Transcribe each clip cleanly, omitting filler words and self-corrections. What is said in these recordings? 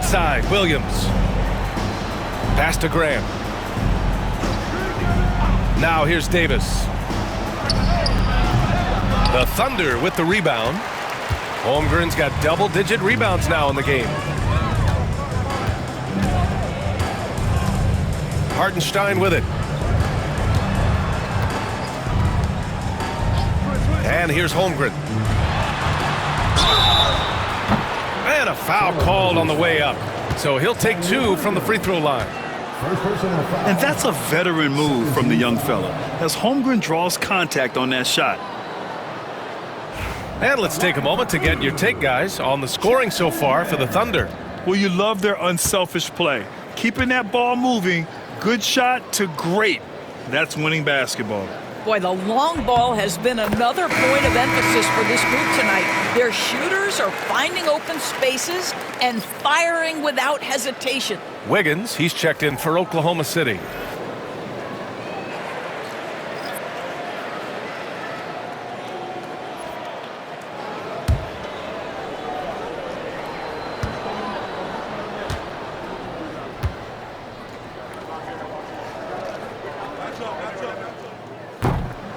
Outside, Williams. Pass to Graham. Now here's Davis. The Thunder with the rebound. Holmgren's got double-digit rebounds now in the game. Hartenstein with it. And here's Holmgren. And a foul called on the way up. So he'll take 2 from the free throw line. And that's a veteran move from the young fella, as Holmgren draws contact on that shot. And let's take a moment to get your take, guys, on the scoring so far for the Thunder. Well, you love their unselfish play. Keeping that ball moving, good shot to great. That's winning basketball. Boy, the long ball has been another point of emphasis for this group tonight. Their shooters are finding open spaces and firing without hesitation. Wiggins, he's checked in for Oklahoma City.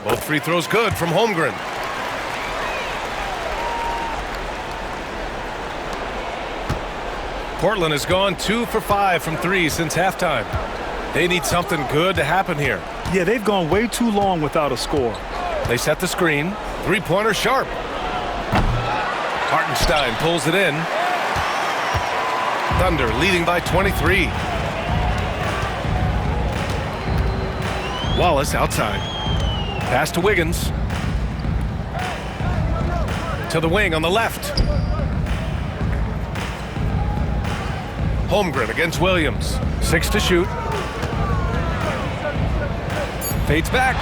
Both free throws good from Holmgren. Portland has gone 2 for 5 from 3 since halftime. They need something good to happen here. Yeah, they've gone way too long without a score. They set the screen. Three-pointer Sharp. Hartenstein pulls it in. Thunder leading by 23. Wallace outside. Pass to Wiggins. To the wing on the left. Holmgren against Williams. 6 to shoot. Fades back.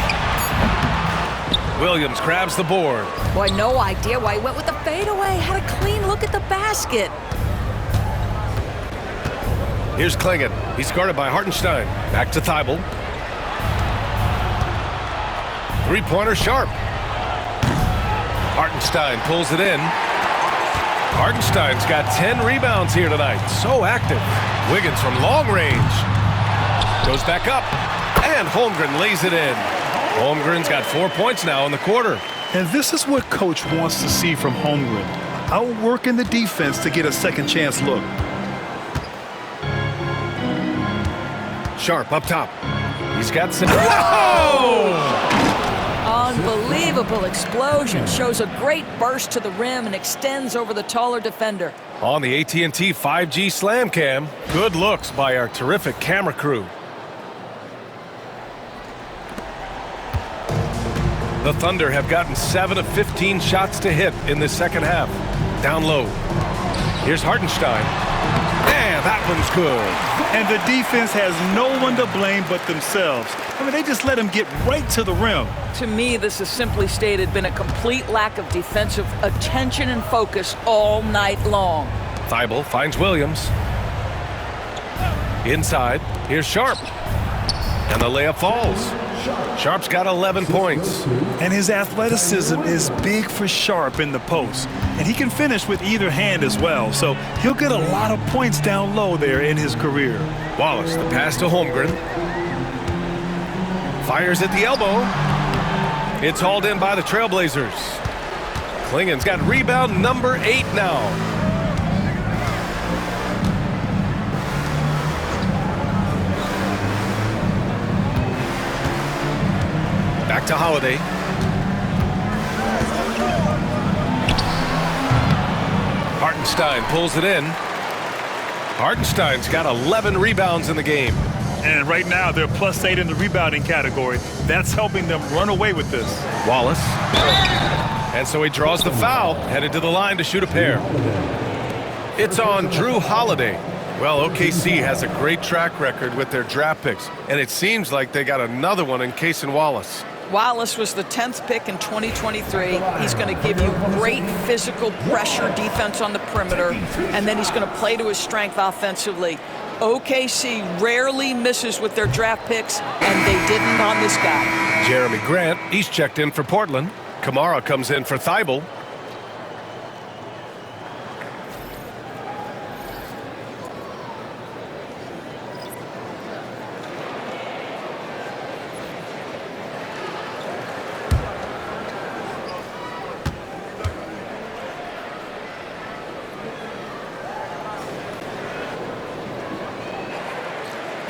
Williams grabs the board. Boy, no idea why he went with the fadeaway. Had a clean look at the basket. Here's Klingon. He's guarded by Hartenstein. Back to Thibault. Three-pointer Sharp. Hartenstein pulls it in. Hartenstein's got 10 rebounds here tonight. So active. Wiggins from long range. Goes back up. And Holmgren lays it in. Holmgren's got 4 points now in the quarter. And this is what Coach wants to see from Holmgren. Outworking the defense to get a second chance look. Sharp up top. He's got some. Whoa! Unbelievable explosion. Shows a great burst to the rim and extends over the taller defender. On the AT&T 5G Slam Cam. Good looks by our terrific camera crew. The Thunder have gotten 7 of 15 shots to hit in this second half. Down low. Here's Hartenstein. And that one's good. And the defense has no one to blame but themselves. I mean, they just let him get right to the rim. To me, this has simply stated been a complete lack of defensive attention and focus all night long. Thibault finds Williams. Inside, here's Sharp. And the layup falls. Sharp's got 11 points. And his athleticism is big for Sharp in the post. And he can finish with either hand as well. So he'll get a lot of points down low there in his career. Wallace, the pass to Holmgren. Fires at the elbow. It's hauled in by the TrailBlazers. Klingon's got rebound number 8 now. Back to Holiday. Hartenstein pulls it in. Hartenstein's got 11 rebounds in the game. And right now they're +8 in the rebounding category. That's helping them run away with this. Wallace. And so he draws the foul, headed to the line to shoot a pair. It's on Drew Holiday. Well, OKC has a great track record with their draft picks, and it seems like they got another one in Cason Wallace. Wallace was the 10th pick in 2023. He's going to give you great physical pressure defense on the perimeter, and then he's going to play to his strength offensively. OKC rarely misses with their draft picks, and they didn't on this guy. Jeremy Grant, he's checked in for Portland. Kamara comes in for Thibault.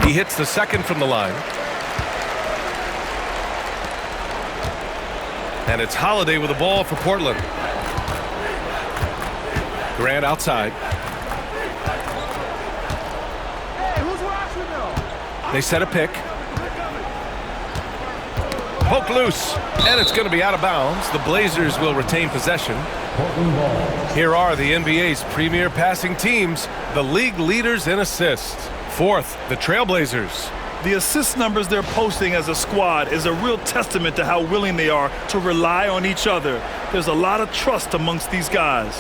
He hits the second from the line. And it's Holiday with the ball for Portland. Grant outside. They set a pick. Poke loose, and it's going to be out of bounds. The Blazers will retain possession. Here are the NBA's premier passing teams, the league leaders in assists. Fourth, the TrailBlazers. The assist numbers they're posting as a squad is a real testament to how willing they are to rely on each other. There's a lot of trust amongst these guys.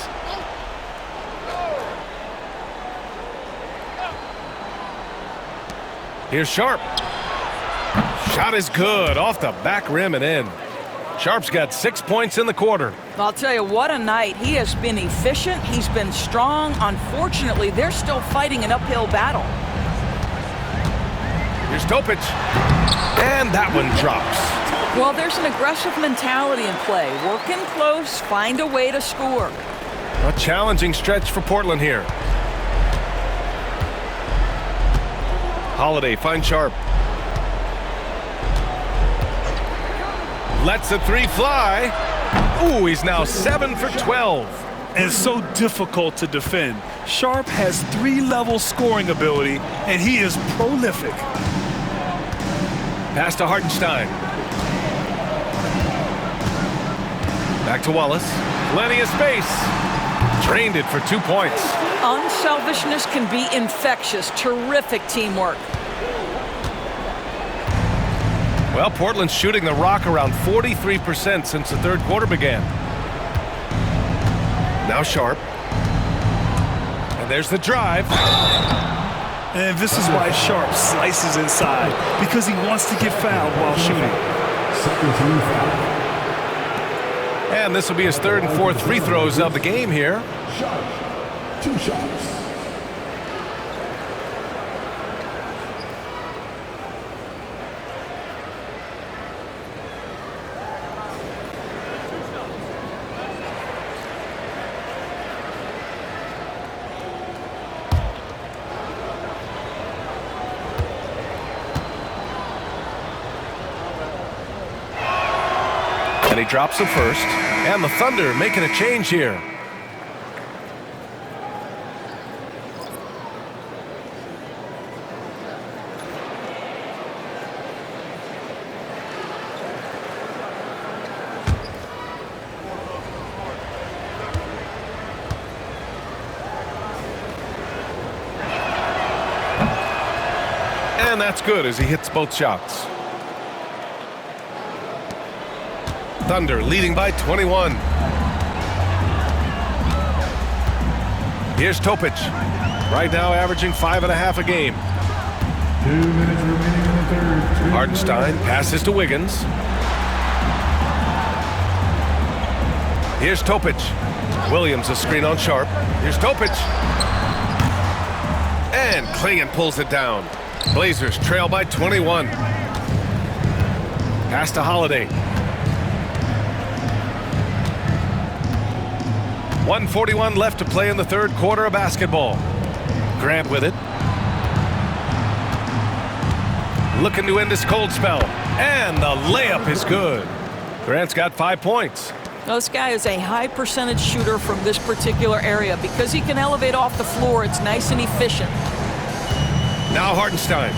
Here's Sharp. Shot is good, off the back rim and in. Sharp's got 6 points in the quarter. I'll tell you, what a night. He has been efficient. He's been strong. Unfortunately, they're still fighting an uphill battle. Here's Topic. And that one drops. Well, there's an aggressive mentality in play. Working close, find a way to score. A challenging stretch for Portland here. Holiday finds Sharp. Lets the three fly. Ooh, he's now 7 for 12. And so difficult to defend. Sharp has 3-level scoring ability, and he is prolific. Pass to Hartenstein. Back to Wallace. Plenty of space. Drained it for 2 points. Unselfishness can be infectious. Terrific teamwork. Well, Portland's shooting the rock around 43% since the third quarter began. Now Sharp. And there's the drive. And this is why Sharp slices inside, because he wants to get fouled while shooting. And this will be his third and fourth free throws of the game here. Shot. 2 shots. And he drops the first. And the Thunder making a change here. And that's good as he hits both shots. Thunder leading by 21. Here's Topic. Right now averaging 5.5 a game. 2 minutes remaining in the third. Hartenstein passes to Wiggins. Here's Topic. Williams a screen on Sharp. Here's Topic. And Klingon pulls it down. Blazers trail by 21. Pass to Holiday. 1:41 left to play in the third quarter of basketball. Grant with it. Looking to end this cold spell. And the layup is good. Grant's got 5 points. Now, this guy is a high percentage shooter from this particular area. Because he can elevate off the floor, it's nice and efficient. Now Hartenstein.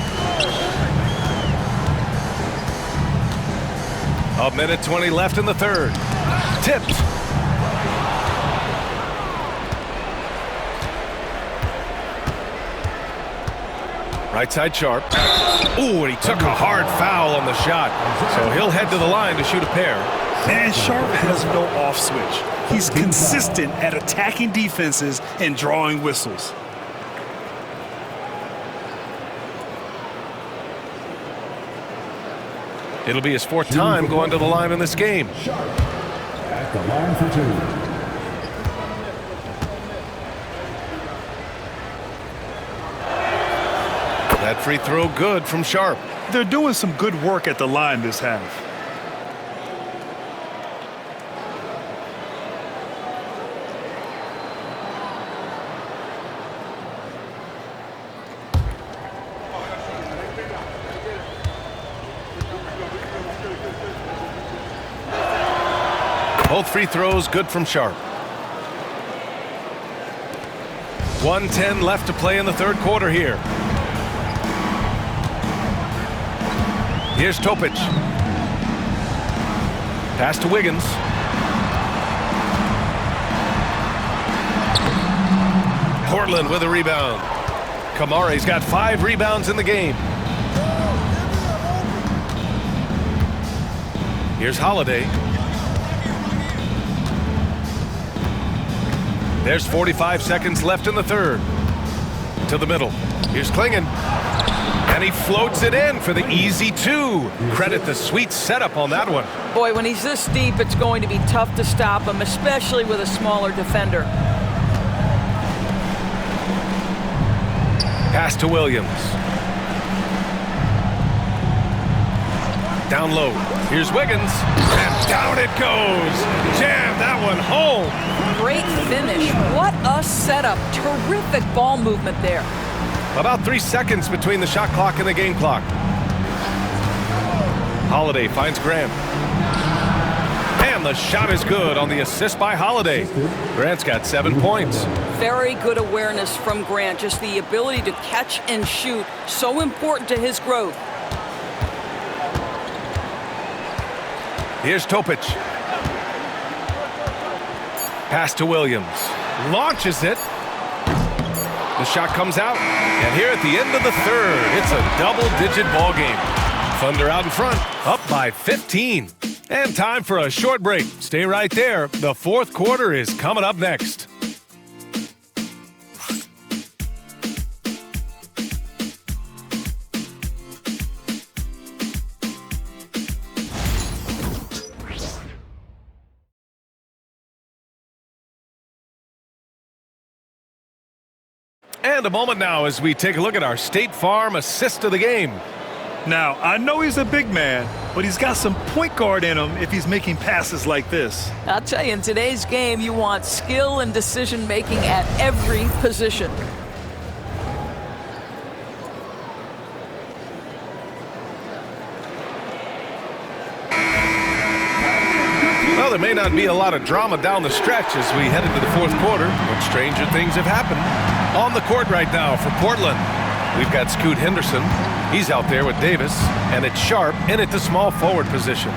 1:20 left in the third. Tipped. Right side Sharp. Ooh, and he took a hard foul on the shot. So he'll head to the line to shoot a pair. And Sharp has no off switch. He's consistent at attacking defenses and drawing whistles. It'll be his 4th time going to the line in this game. Sharp at the line for 2. That free throw good from Sharp. They're doing some good work at the line this half. Both free throws good from Sharp. 1:10 left to play in the third quarter here. Here's Topic. Pass to Wiggins. Portland with a rebound. Kamare's got 5 rebounds in the game. Here's Holiday. There's 45 seconds left in the third. To the middle. Here's Klingon. And he floats it in for the easy 2. Credit the sweet setup on that one. Boy, when he's this deep, it's going to be tough to stop him, especially with a smaller defender. Pass to Williams. Down low. Here's Wiggins. And down it goes. Jam that one home. Great finish. What a setup. Terrific ball movement there. About 3 seconds between the shot clock and the game clock. Holiday finds Grant. And the shot is good on the assist by Holiday. Grant's got 7 points. Very good awareness from Grant. Just the ability to catch and shoot. So important to his growth. Here's Topic. Pass to Williams. Launches it. The shot comes out. And here at the end of the third, it's a double-digit ball game. Thunder out in front, up by 15. And time for a short break. Stay right there. The fourth quarter is coming up next. And a moment now as we take a look at our State Farm assist of the game. Now, I know he's a big man, but he's got some point guard in him if he's making passes like this. I'll tell you, in today's game, you want skill and decision-making at every position. Well, there may not be a lot of drama down the stretch as we head into the fourth quarter, but stranger things have happened. On the court right now for Portland, we've got Scoot Henderson. He's out there with Davis, and it's Sharp in at the small forward position.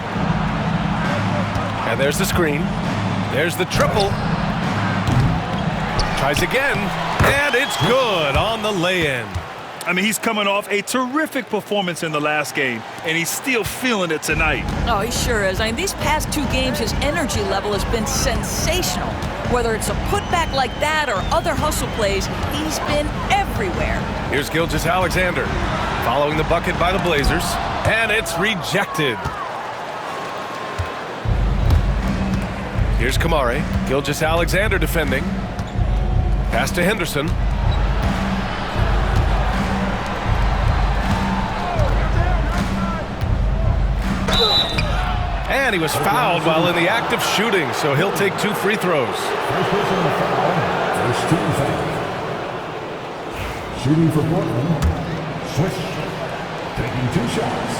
And there's the screen. There's the triple. Tries again, and it's good on the lay-in. I mean, he's coming off a terrific performance in the last game, and he's still feeling it tonight. Oh, he sure is. I mean, these past 2 games, his energy level has been sensational. Whether it's a putback like that or other hustle plays, he's been everywhere. Here's Gilgeous-Alexander following the bucket by the Blazers, and it's rejected. Here's Kamare. Gilgeous-Alexander defending. Pass to Henderson. And he was fouled while in the act of shooting, so he'll take 2 free throws. First person to foul. First team foul. Shooting for Portland. Swish. Taking 2 shots.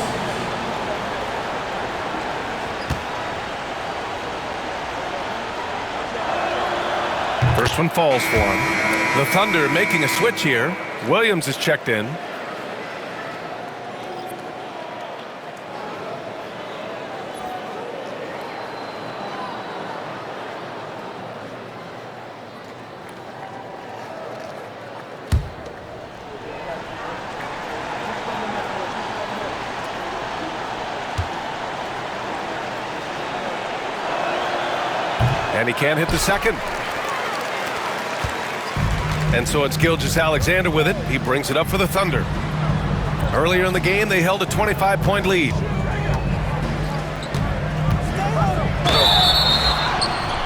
First one falls for him. The Thunder making a switch here. Williams is checked in. And he can't hit the second. And so it's Gilgeous-Alexander with it. He brings it up for the Thunder. Earlier in the game, they held a 25-point lead.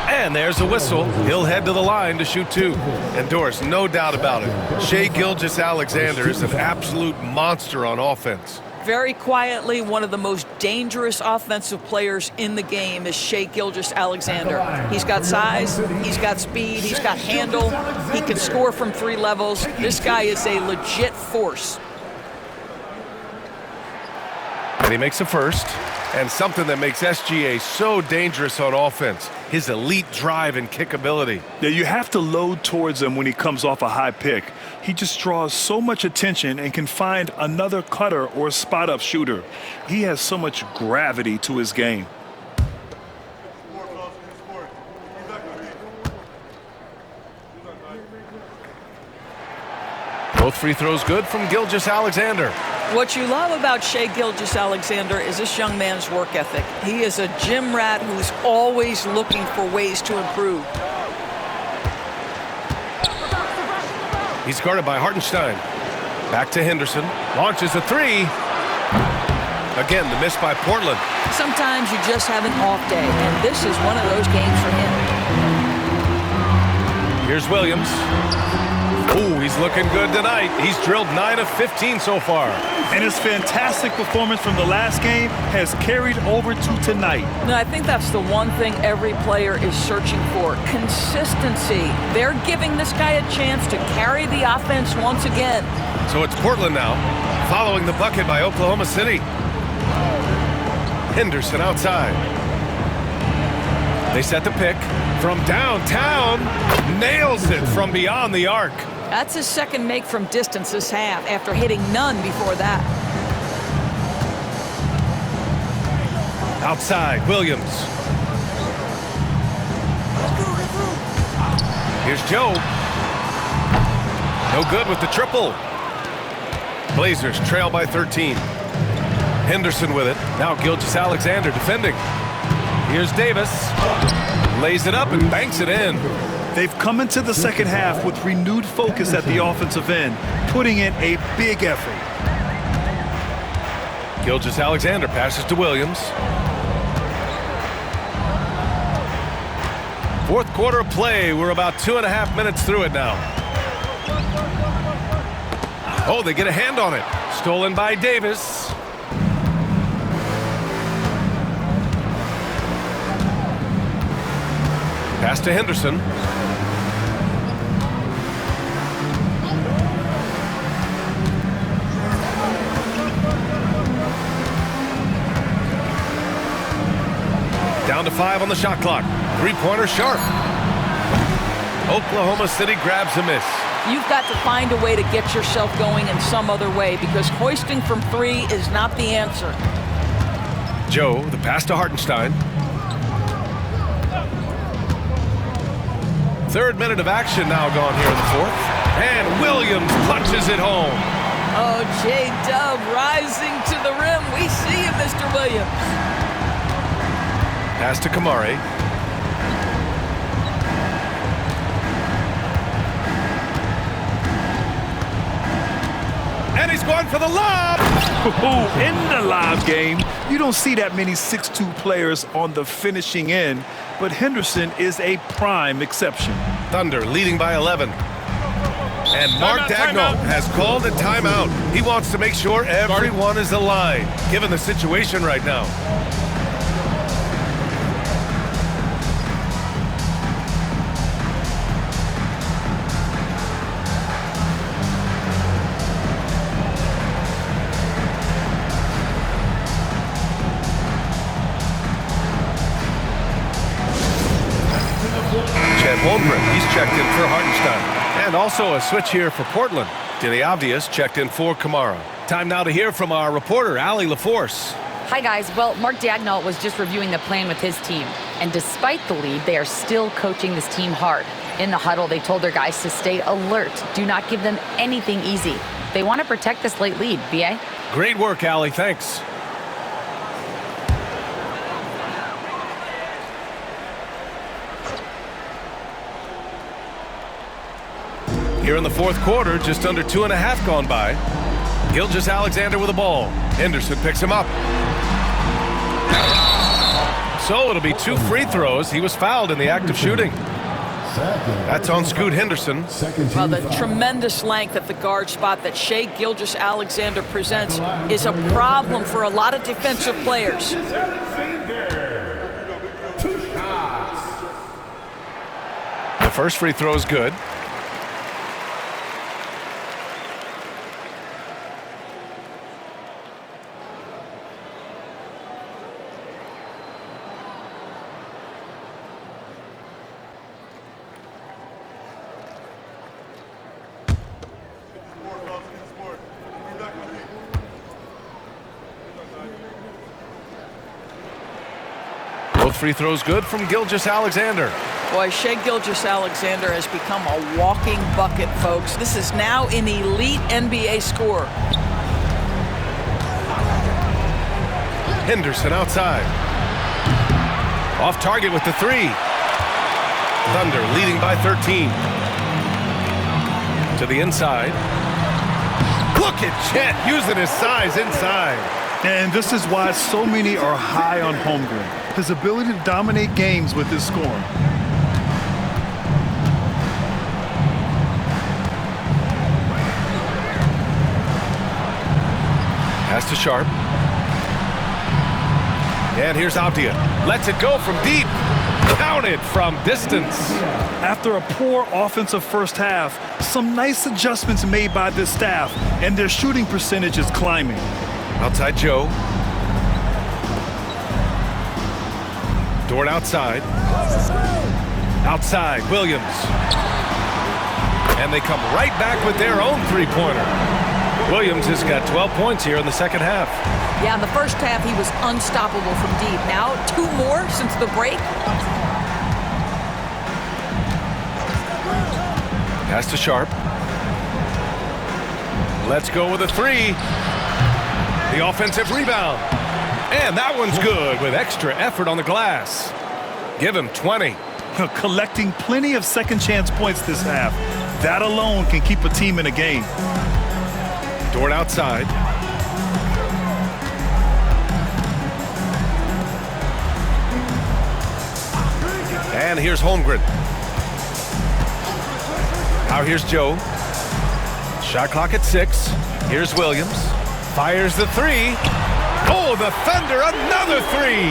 And there's a whistle. He'll head to the line to shoot 2. And Doris, no doubt about it, Shai Gilgeous-Alexander is an absolute monster on offense. Very quietly, one of the most dangerous offensive players in the game is Shai Gilgeous-Alexander. He's got size, he's got speed, he's got handle, he can score from 3 levels. This guy is a legit force. And he makes a first. And something that makes SGA so dangerous on offense, his elite drive and kick ability. Yeah, you have to load towards him when he comes off a high pick. He just draws so much attention and can find another cutter or spot-up shooter. He has so much gravity to his game. Both free throws good from Gilgeous-Alexander. What you love about Shai Gilgeous-Alexander is this young man's work ethic. He is a gym rat who's always looking for ways to improve. He's guarded by Hartenstein. Back to Henderson. Launches a three. Again, the miss by Portland. Sometimes you just have an off day, and this is one of those games for him. Here's Williams. Ooh, he's looking good tonight. He's drilled 9 of 15 so far. And his fantastic performance from the last game has carried over to tonight. No, I think that's the one thing every player is searching for, consistency. They're giving this guy a chance to carry the offense once again. So it's Portland now, following the bucket by Oklahoma City. Henderson outside. They set the pick from downtown. Nails it from beyond the arc. That's his second make from distance this half, after hitting none before that. Outside, Williams. Here's Joe. No good with the triple. Blazers trail by 13. Henderson with it. Now Gilgeous-Alexander defending. Here's Davis. Lays it up and banks it in. They've come into the second half with renewed focus at the offensive end, putting in a big effort. Gilgeous-Alexander passes to Williams. Fourth quarter of play. We're about 2.5 minutes through it now. Oh, they get a hand on it. Stolen by Davis. Pass to Henderson. Down to 5 on the shot clock. Three-pointer sharp. Oklahoma City grabs a miss. You've got to find a way to get yourself going in some other way, because hoisting from three is not the answer. Joe, the pass to Hartenstein. Third minute of action now gone here in the fourth. And Williams punches it home. Oh, J-Dub rising to the rim. We see you, Mr. Williams. Pass to Kamari. And he's going for the lob. In the live game, you don't see that many 6'2" players on the finishing end, but Henderson is a prime exception. Thunder leading by 11. And Mark Dagnall has called a timeout. He wants to make sure everyone is aligned, given the situation right now. He's checked in for Hartenstein. And also a switch here for Portland. Denny Obvious checked in for Kamara. Time now to hear from our reporter, Allie LaForce. Hi, guys. Well, Mark Dagnall was just reviewing the plan with his team. And despite the lead, they are still coaching this team hard. In the huddle, they told their guys to stay alert. Do not give them anything easy. They want to protect this late lead, B.A. Great work, Allie. Thanks. Here in the fourth quarter, just under 2.5 gone by. Gilgeous-Alexander with the ball. Henderson picks him up. So it'll be 2 free throws. He was fouled in the act of shooting. That's on Scoot Henderson. Well, the tremendous length at the guard spot that Shai Gilgeous-Alexander presents is a problem for a lot of defensive players. The first free throw is good. free throw's good from Gilgeous-Alexander. Boy, Shai Gilgeous-Alexander has become a walking bucket, folks. This is now an elite NBA scorer. Henderson outside. Off target with the three. Thunder leading by 13. To the inside. Look at Chet using his size inside. And this is why so many are high on Holmgren. His ability to dominate games with his scoring. Pass to Sharp. And here's Avdia. Lets it go from deep. Counted from distance. After a poor offensive first half, some nice adjustments made by this staff, and their shooting percentage is climbing. Outside Joe. Dort outside. Outside Williams. And they come right back with their own three-pointer. Williams has got 12 points here in the second half. Yeah, in the first half, he was unstoppable from deep. Now, 2 more since the break. Pass to Sharp. Let's go with a three. The offensive rebound. And that one's good with extra effort on the glass. Give him 20. Collecting plenty of second chance points this half. That alone can keep a team in a game. Dort outside. And here's Holmgren. Now here's Joe. Shot clock at 6. Here's Williams. Fires the three. Oh, the Thunder, another three.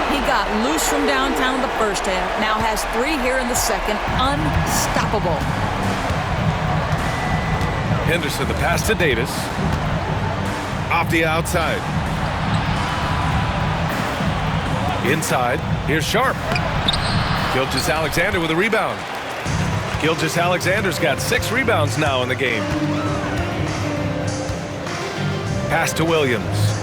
He got loose from downtown in the first half. Now has 3 here in the second. Unstoppable. Henderson, the pass to Davis. Off the outside. Inside. Here's Sharp. Gilgeous-Alexander with a rebound. Gilgeous-Alexander's got 6 rebounds now in the game. Pass to Williams.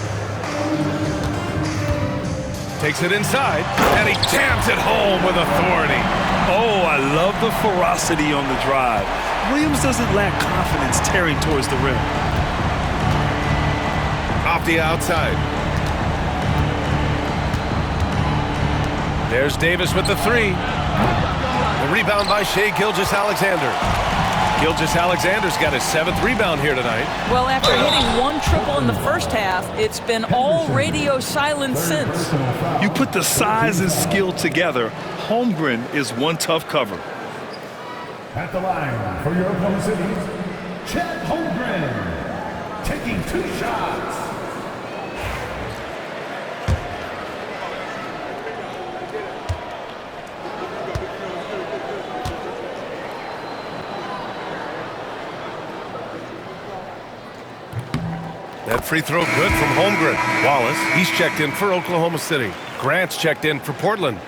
Takes it inside, and he jams it home with authority. Oh, I love the ferocity on the drive. Williams doesn't lack confidence tearing towards the rim. Off the outside. There's Davis with the three. The rebound by Shai Gilgeous-Alexander. Gilgeous-Alexander's got his 7th rebound here tonight. Well, after hitting 1 triple in the first half, it's been all radio silence since. You put the size and skill together, Holmgren is one tough cover. At the line for your Oklahoma City, Chet Holmgren, taking 2 shots. That free throw good from Holmgren. Wallace, he's checked in for Oklahoma City. Grant's checked in for Portland.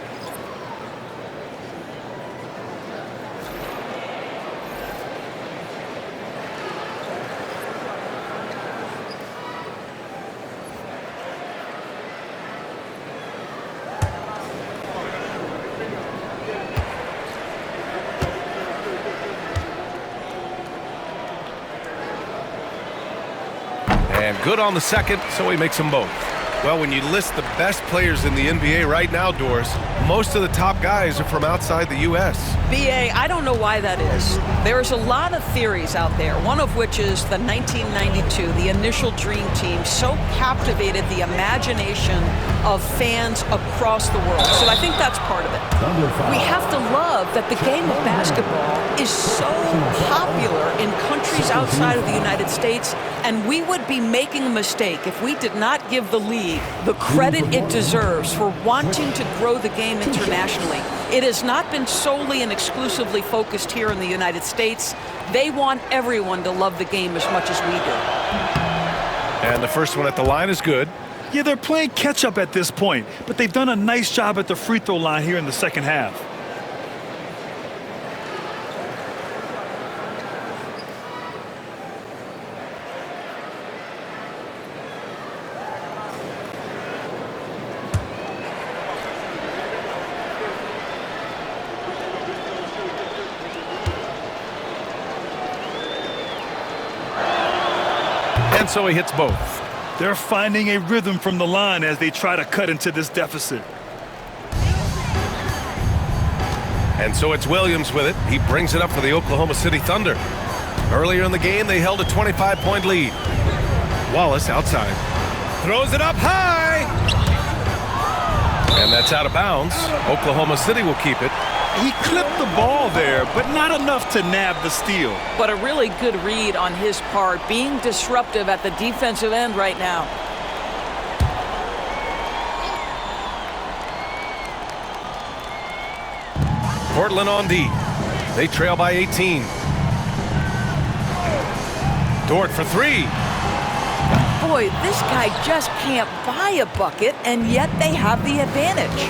And good on the second, so he makes them both. Well, when you list the best players in the NBA right now, Doris, most of the top guys are from outside the U.S. B.A., I don't know why that is. There's a lot of theories out there, one of which is the 1992, the initial Dream Team, so captivated the imagination of fans across the world. So I think that's part of it. We have to love that the game of basketball is so popular in countries outside of the United States, and we would be making a mistake if we did not give the league the credit it deserves for wanting to grow the game internationally. It has not been solely and exclusively focused here in the United States. They want everyone to love the game as much as we do. And the first one at the line is good. Yeah, they're playing catch-up at this point, but they've done a nice job at the free throw line here in the second half. And so he hits both. They're finding a rhythm from the line as they try to cut into this deficit. And so it's Williams with it. He brings it up for the Oklahoma City Thunder. Earlier in the game, they held a 25-point lead. Wallace outside. Throws it up high. And that's out of bounds. Oklahoma City will keep it. He clipped the ball there, but not enough to nab the steal. But a really good read on his part, being disruptive at the defensive end right now. Portland on D. They trail by 18. Dort for three. Boy, this guy just can't buy a bucket, and yet they have the advantage.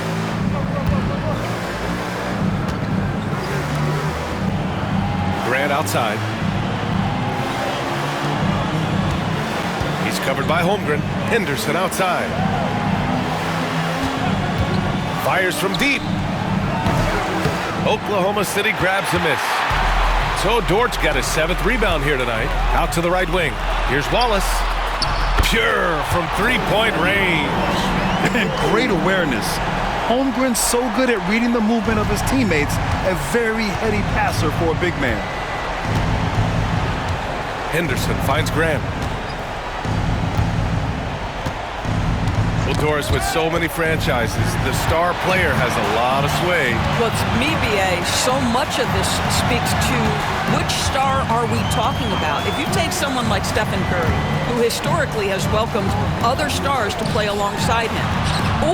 Grant outside. He's covered by Holmgren. Henderson outside. Fires from deep. Oklahoma City grabs a miss. So Dort's got his 7th rebound here tonight. Out to the right wing. Here's Wallace. Pure from three-point range. And great awareness. Holmgren's so good at reading the movement of his teammates. A very heady passer for a big man. Henderson finds Graham. Well, Doris, with so many franchises, the star player has a lot of sway. Well, to me, BA, so much of this speaks to which star are we talking about? If you take someone like Stephen Curry, who historically has welcomed other stars to play alongside him,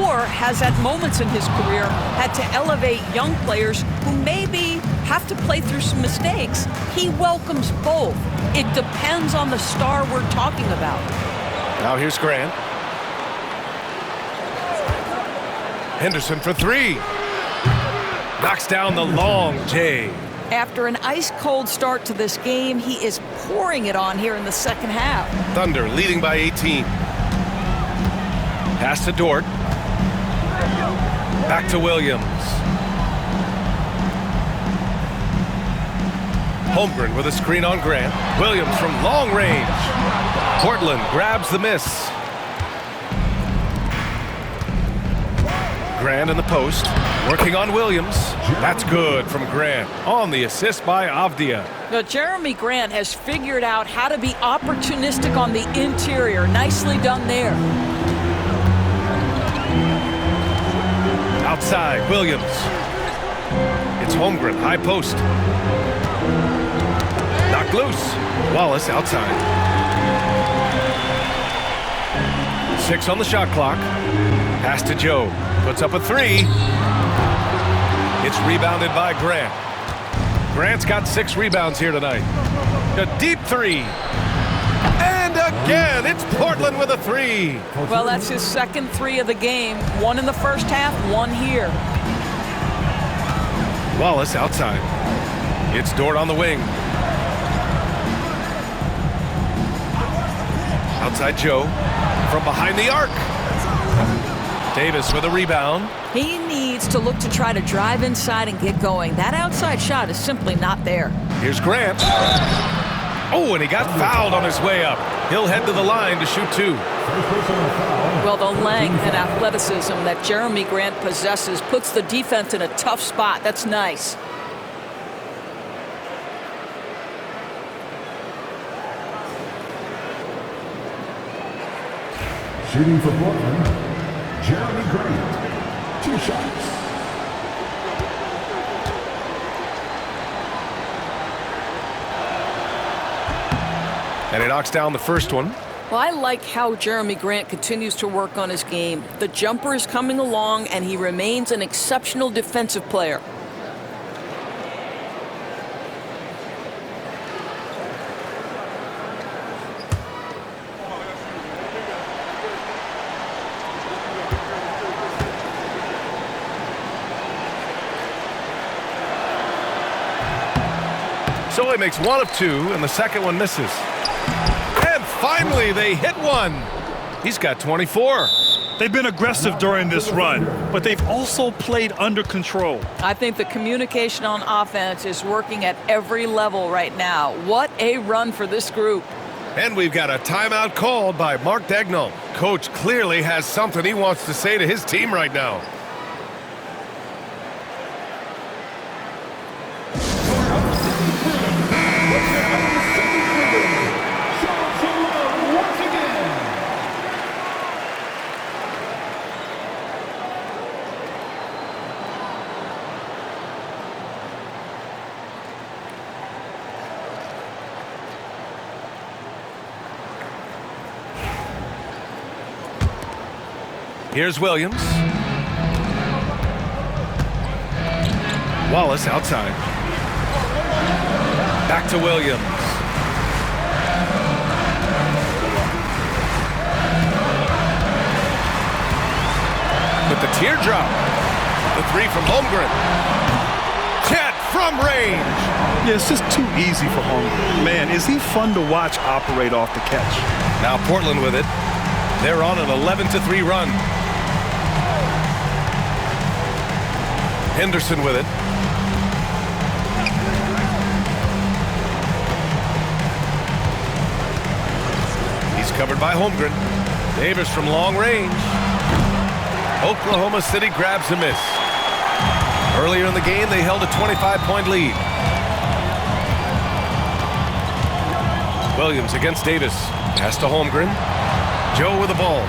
or has at moments in his career had to elevate young players who maybe have to play through some mistakes, he welcomes both. It depends on the star we're talking about. Now here's Grant. Henderson for three. Knocks down the long J. After an ice-cold start to this game, he is pouring it on here in the second half. Thunder leading by 18. Pass to Dort. Back to Williams. Holmgren with a screen on Grant. Williams from long range. Portland grabs the miss. Grant in the post, working on Williams. That's good from Grant on the assist by Avdia. Now, Jeremy Grant has figured out how to be opportunistic on the interior. Nicely done there. Outside, Williams. It's Holmgren, high post. Knocked loose. Wallace outside. 6 on the shot clock. Pass to Joe. Puts up a three. It's rebounded by Grant. Grant's got 6 rebounds here tonight. A deep three. And again, it's Portland with a three. Well, that's his 2nd three of the game. 1 in the first half, 1 here. Wallace outside. It's Dort on the wing. Outside Joe. From behind the arc. Davis with a rebound. He needs to look to try to drive inside and get going. That outside shot is simply not there. Here's Grant. Oh, and he got fouled on his way up. He'll head to the line to shoot 2. Well, the length and athleticism that Jeremy Grant possesses puts the defense in a tough spot. That's nice. Shooting for Portland, Jeremy Grant. 2 shots. And he knocks down the first one. Well, I like how Jeremy Grant continues to work on his game. The jumper is coming along, and he remains an exceptional defensive player. So he makes 1 of 2, and the second one misses. And finally, they hit one. He's got 24. They've been aggressive during this run, but they've also played under control. I think the communication on offense is working at every level right now. What a run for this group. And we've got a timeout called by Mark Dagnall. Coach clearly has something he wants to say to his team right now. Here's Williams. Wallace outside. Back to Williams. With the teardrop. The three from Holmgren. Chet from range. Yeah, it's just too easy for Holmgren. Man, is he fun to watch operate off the catch. Now Portland with it. They're on an 11-3 run. Henderson with it. He's covered by Holmgren. Davis from long range. Oklahoma City grabs a miss. Earlier in the game, they held a 25-point lead. Williams against Davis. Pass to Holmgren. Joe with the ball.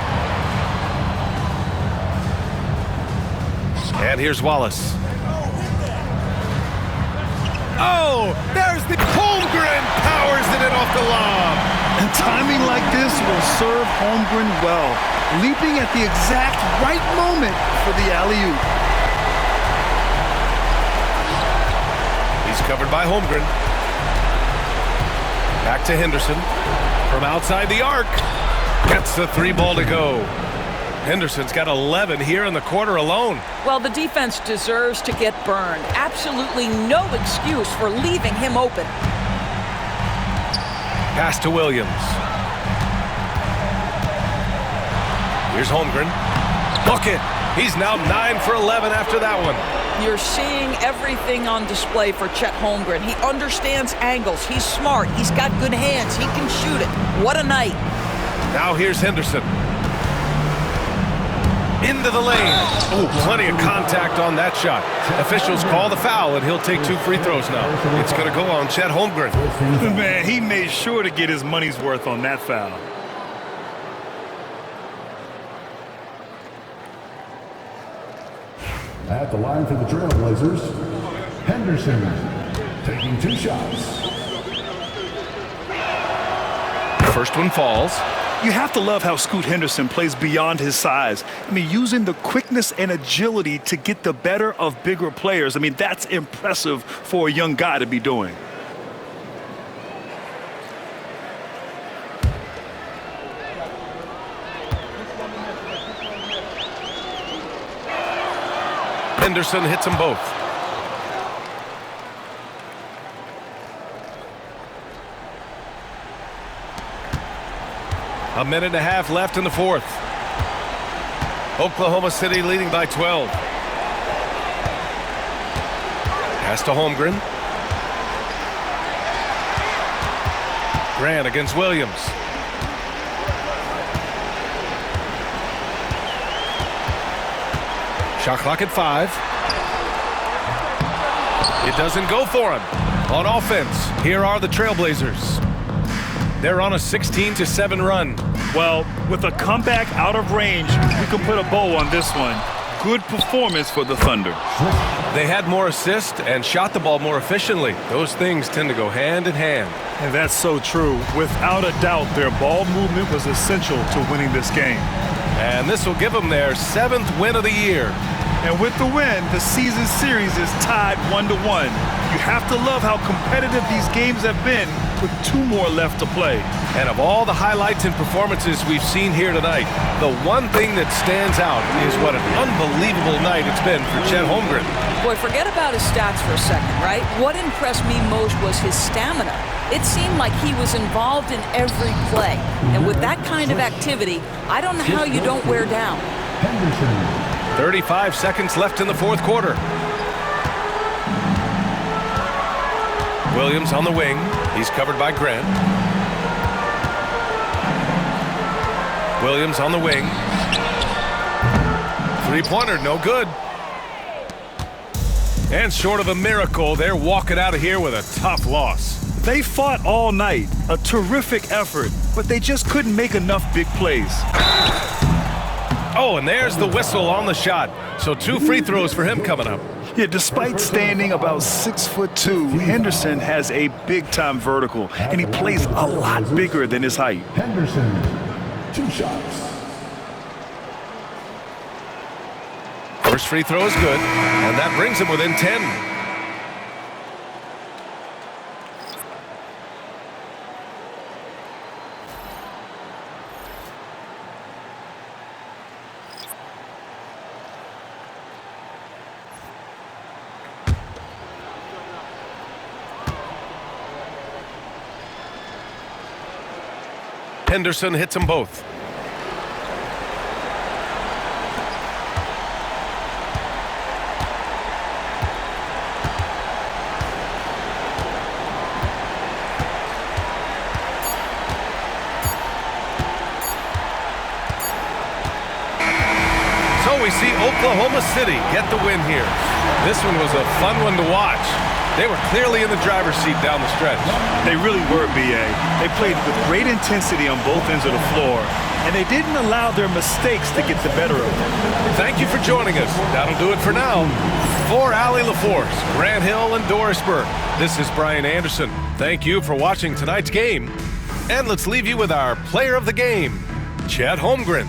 And here's Wallace. Oh, there's the Holmgren powers it in off the lob. And timing like this will serve Holmgren well, leaping at the exact right moment for the alley-oop. He's covered by Holmgren. Back to Henderson. From outside the arc. Gets the three ball to go. Henderson's got 11 here in the quarter alone. Well, the defense deserves to get burned. Absolutely no excuse for leaving him open. Pass to Williams. Here's Holmgren. Bucket. He's now 9 for 11 after that one. You're seeing everything on display for Chet Holmgren. He understands angles. He's smart. He's got good hands. He can shoot it. What a night. Now here's Henderson. Into the lane. Oh, plenty of contact on that shot. Officials call the foul, and he'll take 2 free throws now. It's going to go on Chet Holmgren. Man, he made sure to get his money's worth on that foul. At the line for the TrailBlazers, Henderson taking 2 shots. First one falls. You have to love how Scoot Henderson plays beyond his size. I mean, using the quickness and agility to get the better of bigger players. I mean, that's impressive for a young guy to be doing. Henderson hits them both. A minute and a half left in the fourth. Oklahoma City leading by 12. Pass to Holmgren. Grant against Williams. Shot clock at 5. It doesn't go for him. On offense, here are the TrailBlazers. They're on a 16-7 run. Well, with a comeback out of range, we can put a bow on this one. Good performance for the Thunder. They had more assists and shot the ball more efficiently. Those things tend to go hand in hand. And that's so true. Without a doubt, their ball movement was essential to winning this game. And this will give them their 7th win of the year. And with the win, the season series is tied 1-1. You have to love how competitive these games have been with 2 more left to play. And of all the highlights and performances we've seen here tonight, the one thing that stands out is what an unbelievable night it's been for Chet Holmgren. Boy, forget about his stats for a second, right? What impressed me most was his stamina. It seemed like he was involved in every play. And with that kind of activity, I don't know how you don't wear down. 35 seconds left in the fourth quarter. Williams on the wing. He's covered by Grant. Williams on the wing. Three-pointer, no good. And short of a miracle, they're walking out of here with a tough loss. They fought all night, a terrific effort, but they just couldn't make enough big plays. Oh, and there's the whistle on the shot. So 2 free throws for him coming up. Yeah, despite standing about 6'2", Henderson has a big-time vertical, and he plays a lot bigger than his height. Henderson, 2 shots. First free throw is good, and that brings him within 10. Henderson hits them both. So we see Oklahoma City get the win here. This one was a fun one to watch. They were clearly in the driver's seat down the stretch. They really were, B.A. They played with great intensity on both ends of the floor, and they didn't allow their mistakes to get the better of them. Thank you for joining us. That'll do it for now. For Allie LaForce, Grant Hill, and Doris Burke, this is Brian Anderson. Thank you for watching tonight's game. And let's leave you with our player of the game, Chet Holmgren.